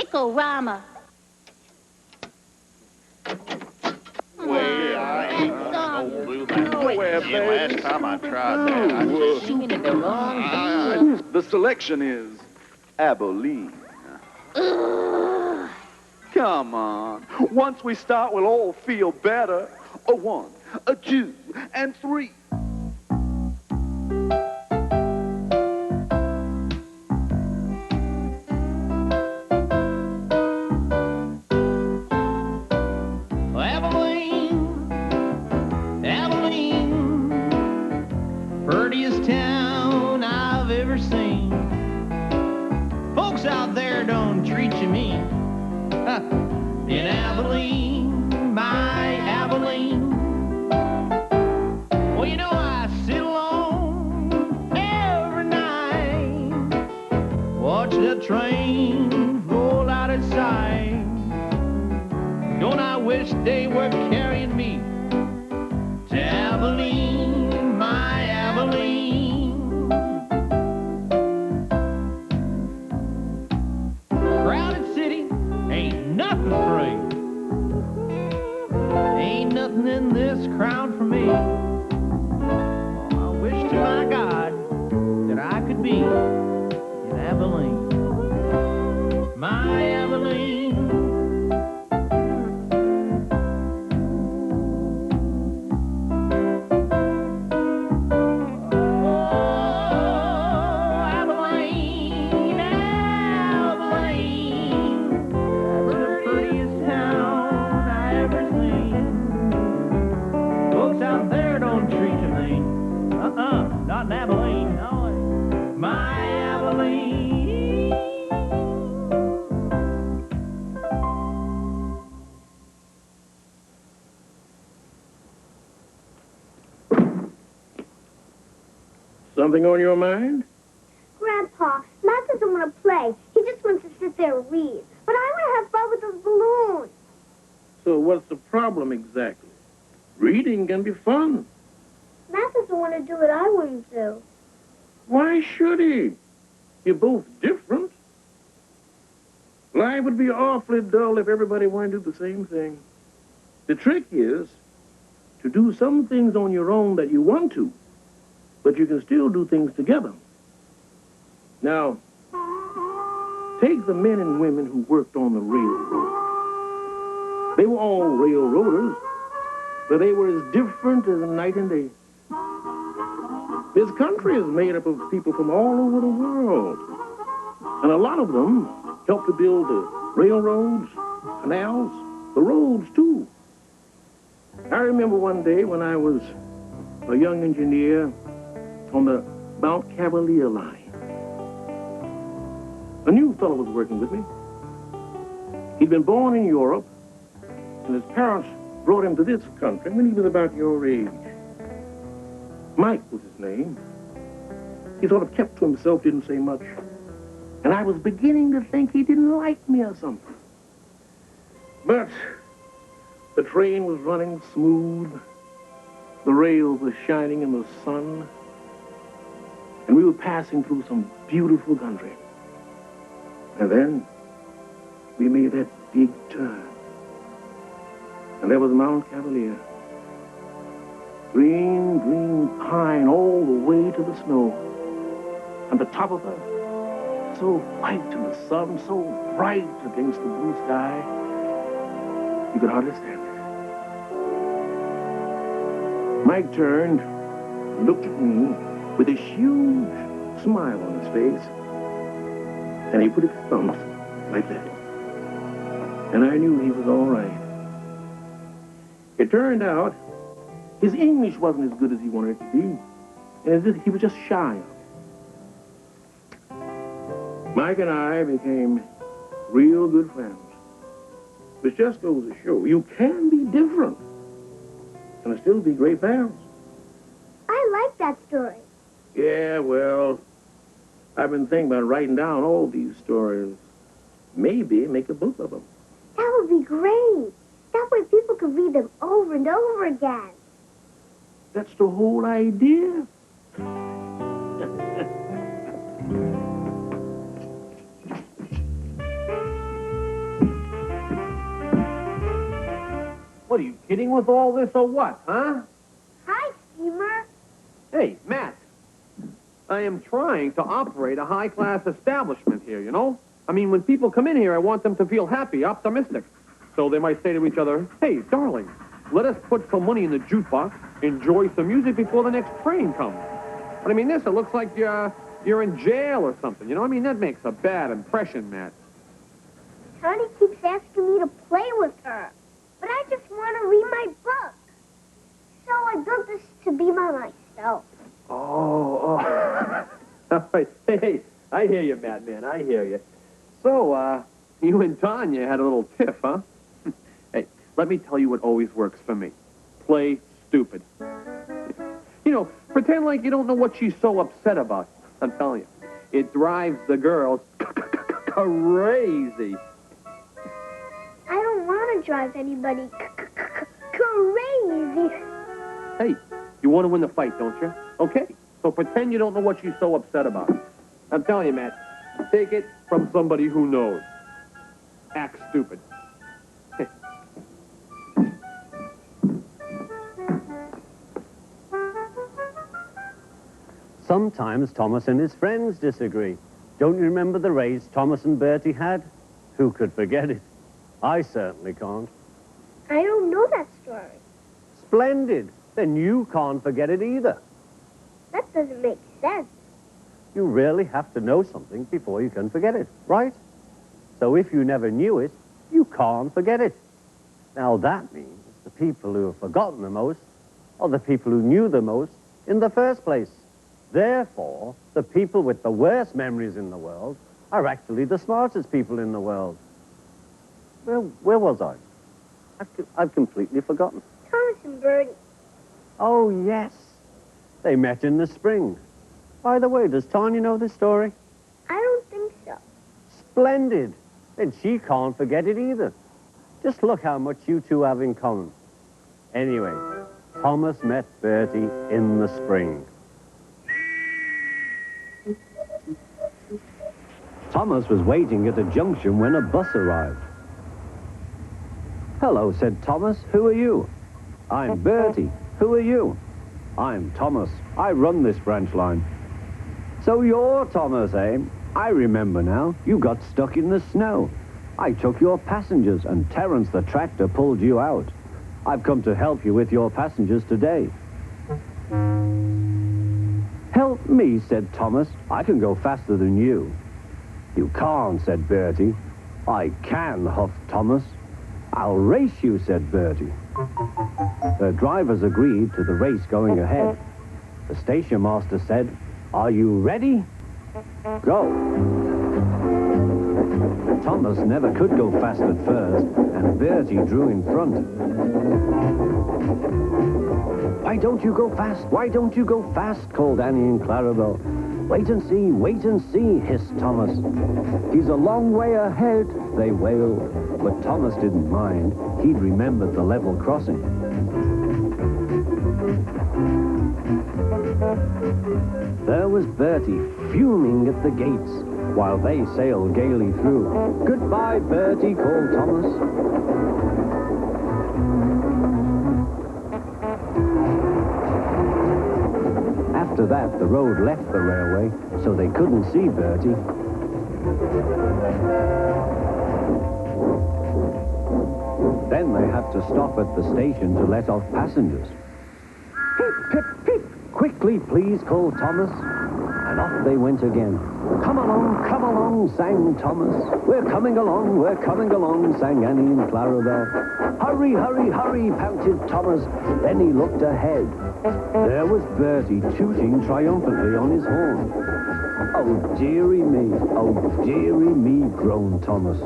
Chico-Rama. Last time I tried that, I was Singing in the wrong key. The selection is Abilene. Ugh. Come on. Once we start, we'll all feel better. A 1, a 2, and 3. Prettiest town I've ever seen. Folks out there don't treat you mean. In Abilene, my Abilene. Well, you know I sit alone every night, watch the train roll out of sight. Don't I wish they were carrying me to Abilene, my Abilene. Crowded city, ain't nothing free. Ain't nothing in this crowd for me. Oh, I wish to my God that I could be in Abilene, my Abilene. Not in Abilene, no. My Abilene. Something on your mind? Grandpa, Matt doesn't want to play. He just wants to sit there and read. But I want to have fun with those balloons. So what's the problem exactly? Reading can be fun. Matt doesn't want to do what I want to do. Why should he? You're both different. Life would be awfully dull if everybody wanted to do the same thing. The trick is to do some things on your own that you want to, but you can still do things together. Now, take the men and women who worked on the railroad. They were all railroaders, but they were as different as night and day. This country is made up of people from all over the world. And a lot of them helped to build the railroads, canals, the roads, too. I remember one day when I was a young engineer on the Mount Cavalier line. A new fellow was working with me. He'd been born in Europe, and his parents brought him to this country when he was about your age. Mike was his name. He sort of kept to himself, didn't say much. And I was beginning to think he didn't like me or something. But the train was running smooth. The rails were shining in the sun. And we were passing through some beautiful country. And then we made that big turn. And there was Mount Cavalier. Green, green pine all the way to the snow. And the top of her, so white in the sun, so bright against the blue sky, you could hardly stand it. Mike turned and looked at me with a huge smile on his face. And he put his thumbs like that. And I knew he was all right. It turned out his English wasn't as good as he wanted it to be. And he was just shy of it. Mike and I became real good friends. Which just goes to show you can be different and still be great pals. I like that story. Yeah, well, I've been thinking about writing down all these stories. Maybe make a book of them. That would be great. That way people could read them over and over again. That's the whole idea. What, are you kidding with all this or what, huh? Hi, Steamer. Hey, Matt. I am trying to operate a high-class establishment here, you know? I mean, when people come in here, I want them to feel happy, optimistic. So they might say to each other, hey, darling, let us put some money in the jukebox, enjoy some music before the next train comes. But I mean, it looks like you're in jail or something, you know? I mean, that makes a bad impression, Matt. Tony keeps asking me to play with her, but I just want to read my book. So I built this to be by myself. Oh. All right. Hey, I hear you, Matt, man. I hear you. So, you and Tanya had a little tiff, huh? Hey, let me tell you what always works for me. Play stupid. You know, pretend like you don't know what she's so upset about. I'm telling you. It drives the girls crazy. I don't want to drive anybody crazy. Hey, you want to win the fight, don't you? Okay, so pretend you don't know what she's so upset about. I'm telling you, Matt, take it from somebody who knows. Act stupid. Sometimes Thomas and his friends disagree. Don't you remember the race Thomas and Bertie had? Who could forget it? I certainly can't. I don't know that story. Splendid. Then you can't forget it either. That doesn't make sense. You really have to know something before you can forget it, right? So if you never knew it, you can't forget it. Now that means the people who have forgotten the most are the people who knew the most in the first place. Therefore, the people with the worst memories in the world are actually the smartest people in the world. Well, where was I? I've completely forgotten. Thomas and Bertie. Oh, yes. They met in the spring. By the way, does Tanya know this story? I don't think so. Splendid. Then she can't forget it either. Just look how much you two have in common. Anyway, Thomas met Bertie in the spring. Thomas was waiting at a junction when a bus arrived. Hello, said Thomas. Who are you? I'm Bertie. Who are you? I'm Thomas. I run this branch line. So you're Thomas, eh? I remember now. You got stuck in the snow. I took your passengers, and Terence the tractor pulled you out. I've come to help you with your passengers today. Help me, said Thomas. I can go faster than you. You can't, said Bertie. I can, huffed Thomas. I'll race you, said Bertie. The drivers agreed to the race going ahead. The station master said, are you ready? Go. Thomas never could go fast at first, and Bertie drew in front. Why don't you go fast? Why don't you go fast? Called Annie and Clarabelle. Wait and see, hissed Thomas. He's a long way ahead, they wailed. But Thomas didn't mind. He'd remembered the level crossing. There was Bertie, fuming at the gates, while they sailed gaily through. Goodbye, Bertie, called Thomas. After that, the road left the railway, so they couldn't see Bertie. Then they had to stop at the station to let off passengers. Pip, pip, pip! Quickly, please, called Thomas. And off they went again. Come along, sang Thomas. We're coming along, sang Annie and Clarabelle. Hurry, hurry, hurry, pouted Thomas. Then he looked ahead. There was Bertie tooting triumphantly on his horn. Oh, dearie me, groaned Thomas.